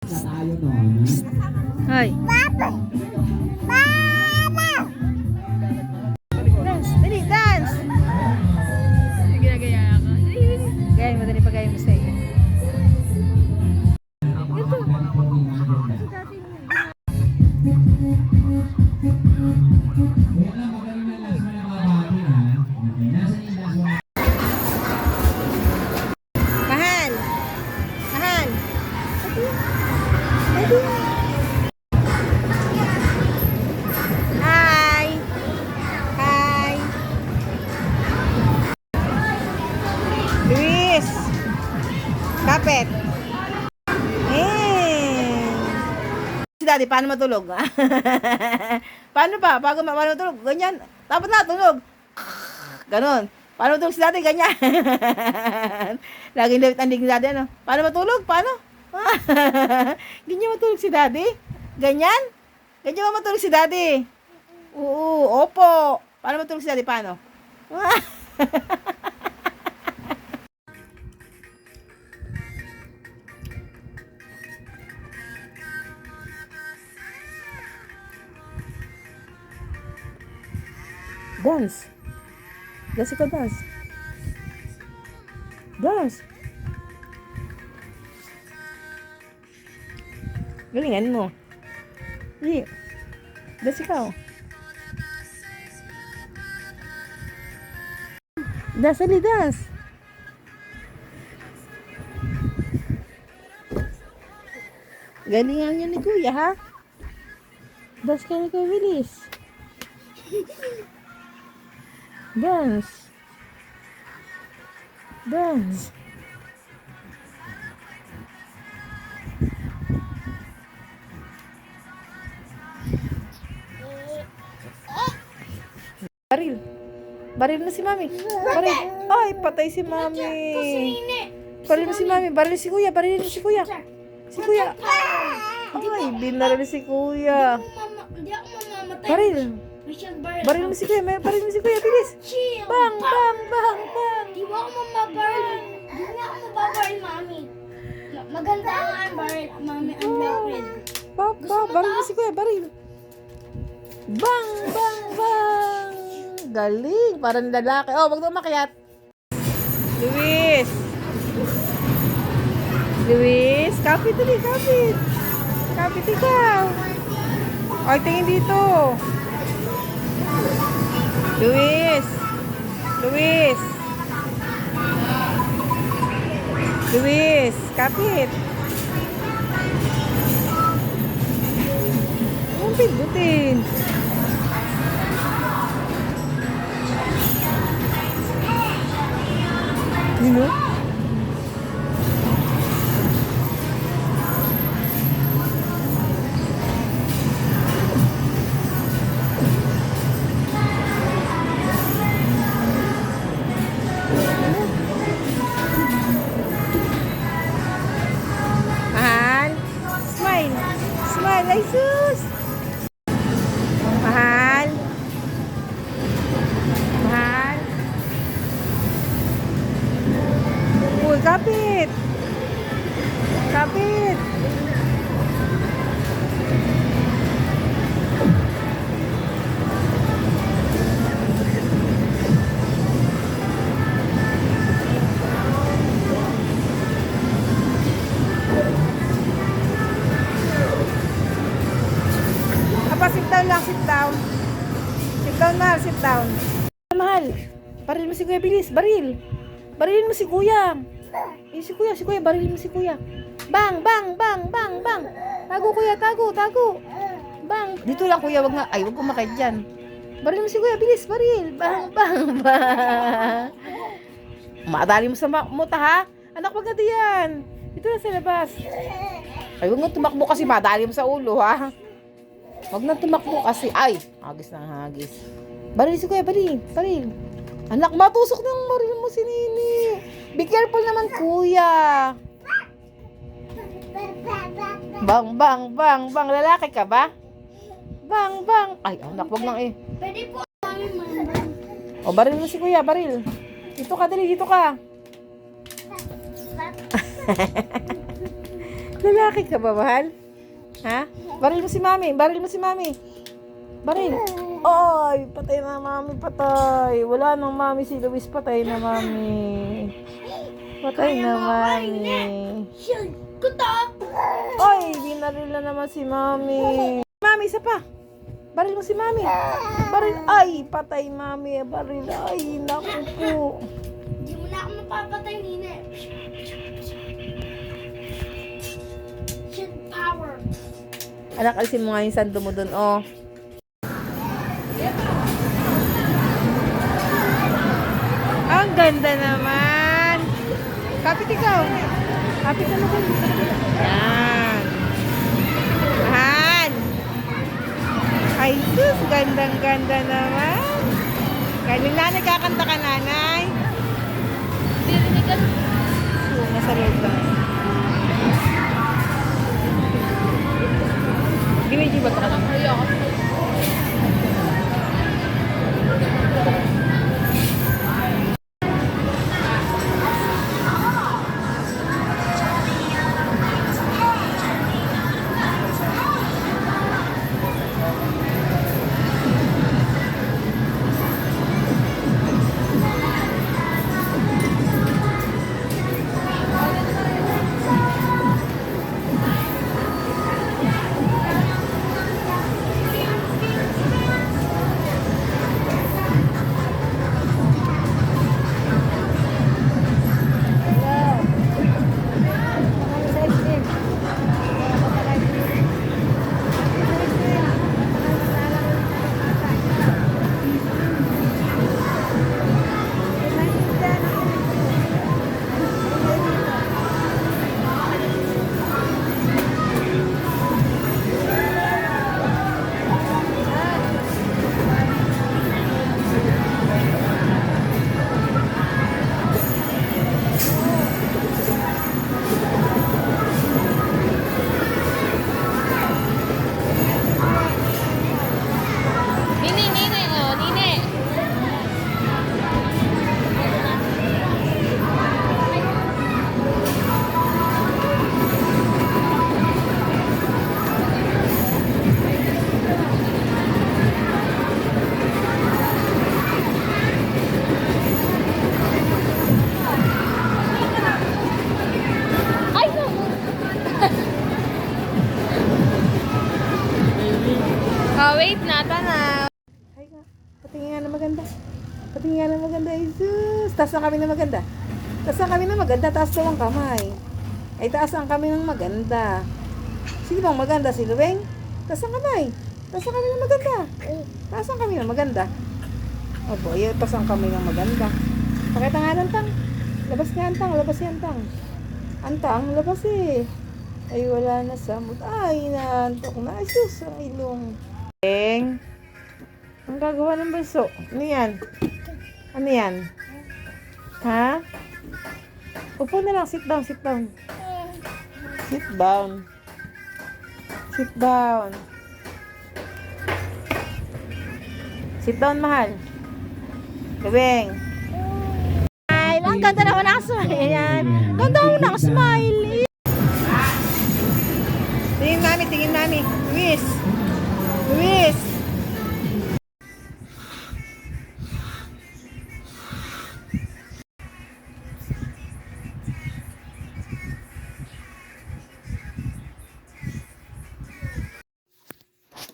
Hoy. Dance, dali, dance. Ginagaya ka. Gaya mo, dali, pagaya mo sa'yo. Mahal. Mahal. Hi. Hi. Luis. Kapit. Si Daddy, paano matulog? Paano pa? Paano matulog? Ganyan. Dapat na, tulog. Ganon. Paano matulog si Daddy? Ganyan. Laging David andig ni Daddy, ano? Paano matulog? Paano? Ganyan matulog si Daddy? Ganyan? Ganyan ba matulog si Daddy? Oo, opo. Paano matulog si Daddy? Paano? Dance. Dance ko, dance. Dance. Galingan mo. Hindi. Dance ikaw. Dance, ali, dance. Galingan niya ni Kuya, ha? Dance ka ni Kuya Willis. Dance. Dance. Baril. Baril na si Mami. Baril. Ay, patay si Mami. Baril na si Mami. Baril si Kuya. Baril na si Kuya. Si Kuya. Ay, binaril si Kuya. Hindi ako mamamatay. Baril. Baril Baril. mo si Kuya. May baril mo si Kuya. Bilis. Bang, bang, bang, bang. Di ba ako mamabaril? Di nga ako mababaril, mami. Maganda ang baril, mami. Ang lapid. Baril mo si Kuya. Baril. Bang, bang, bang. Galing. Parang lalaki. Oh, wag na umakyat. Luis. Luis. Kapit dali, kapit. Kapit ikaw. Ay, tingin dito. Luis. Luis. Luis. Kapit. Ang pindutin. You know? Mahal. Smile. Smile. Ay, sus. Mahal. Mahal. Uy, kapit. Kapit. Apa, sit down lang, sit down. Sit down, mahal, sit down. Mahal, baril mo si Kuya, bilis, baril. Barilin mo si Kuya. Eh, si Kuya, barilin mo si Kuya. Bang, bang, bang, bang, bang. Tago, Kuya, tago, tago. Bang. Dito lang, Kuya, wag kumakit dyan. Barilin mo si Kuya, bilis, baril. Bang, bang, bang. Maadali mo sa muta, ha? Anak, wag na diyan. Dito lang sa labas. Ay, wag nga tumakbo kasi madali mo sa ulo, ha? Wag na tumakbo kasi. Ay, hagis ng hagis. Baril si Kuya, baril, baril. Anak, matusok ng baril mo si Nini. Be careful naman, Kuya. Bang, bang, bang, bang. Lalaki ka ba? Bang, bang. Ay, anak, wag nang eh. Pwede po kami man. O, baril mo si Kuya, baril. Dito ka, dali, dito ka. Lalaki ka ba, mahal? Ha? Baril mo si mami. Baril mo si mami. Baril. Ay, patay na mami, patay. Wala nang mami si Luis, patay na mami. Patay na mami. Shoot! Kuta! Ay, binaril na naman si mami. Mami, isa pa. Baril mo si mami. Baril. Ay, patay mami. Baril. Ay, naku po. Hindi mo na ako mapapatay, Nina. Shoot power. Anak, alisin mo nga yung sando mo dun, oh. Ang ganda naman. Kapit ikaw. Kapit ka naman. Yan. Mahal. Ay, sus. Gandang-ganda naman. Galing na, nagkakanta ka, nanay. Nasa loob lang. Gimiji ba ito ka lang? Oh, wait na, tanaw. Ay nga, patingin nga na maganda. Patingin nga na maganda, Jesus. Taas ang kami na maganda. Taas ang kami na maganda, taas daw ang kamay. Ay, taas ang kami ng maganda. Sino bang maganda? Si Luweng? Taas ang kamay. Taas ang kami ng maganda. Taas ang kami ng maganda. Opo, yun, taas ang kami ng maganda. Pakita nga ng tang. Labas nga ang tang, labas nga ang tang. Antang, labas eh. Ay, wala na sa mood. Ay, naantok na. Ay, sus, ang ilong. Ang gagawa ng banso. Ano yan? Ano yan? Ha? Upo na lang. Sit down, sit down. Sit down. Sit down. Sit down, mahal. Gawing. Ay, ang ganda naman ang smile. Ayan. Ganda mo ng smile. Tingin mami, tingin mami. Luis. Luis.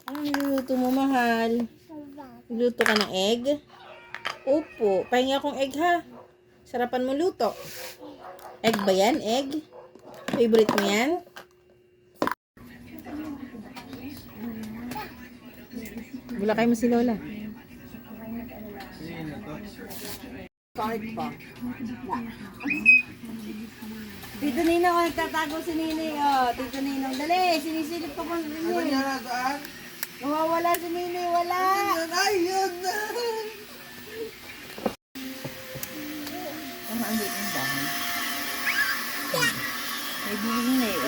Ano niluluto mo, mahal? Niluluto ka ng egg? Opo. Pahinga akong egg, ha? Sarapan mo luto. Egg ba yan? Egg? Favorite mo yan? Bulakay mo si Lola. Kahit pa. Tito Ninong, nagtatago si Nini. Oh, Tito Ninong, dali. Sinisilip ko pa rin. Ano niya na daan? Nawawala si Nini, wala. Ayun na. Ang andit ng bahay. May bilhin na eh.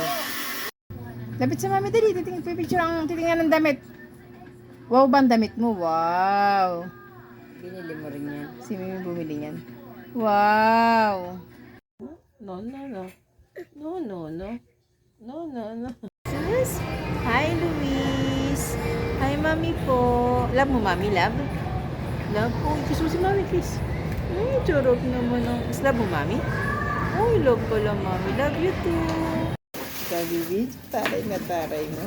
Lapit sa mami, dali. Pipicture ang titingnan ng damit. Wow, ba ang damit mo? Wow. Binili mo rin yan. Si Mimi bumili niyan. Wow. No, no, no. No, no, no. No. Sus. Hi, Luis. Hi, Mami po. Love mo, Mami? Love? Love po. Kiss mo si Mami, kiss. Ay, charot naman ang... Love mo, Mami? Ay, love ko lang, Mami. Love you too. Sabi, bitch, taray na taray mo.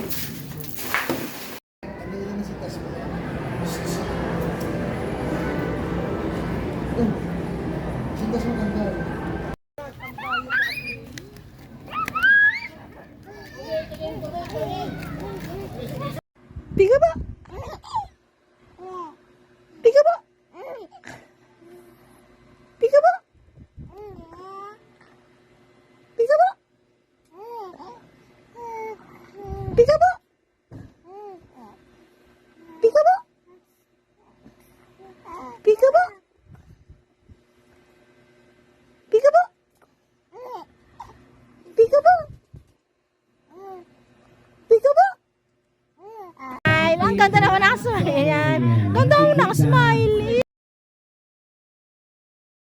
Piga ba? Piga ba? Piga ba? Piga ba? Piga ba? Piga ba? Piga ba? Piga ba? Piga ba? Piga ba? Ay, ang ganda naman ang smile yan. Ganda mo ng smile.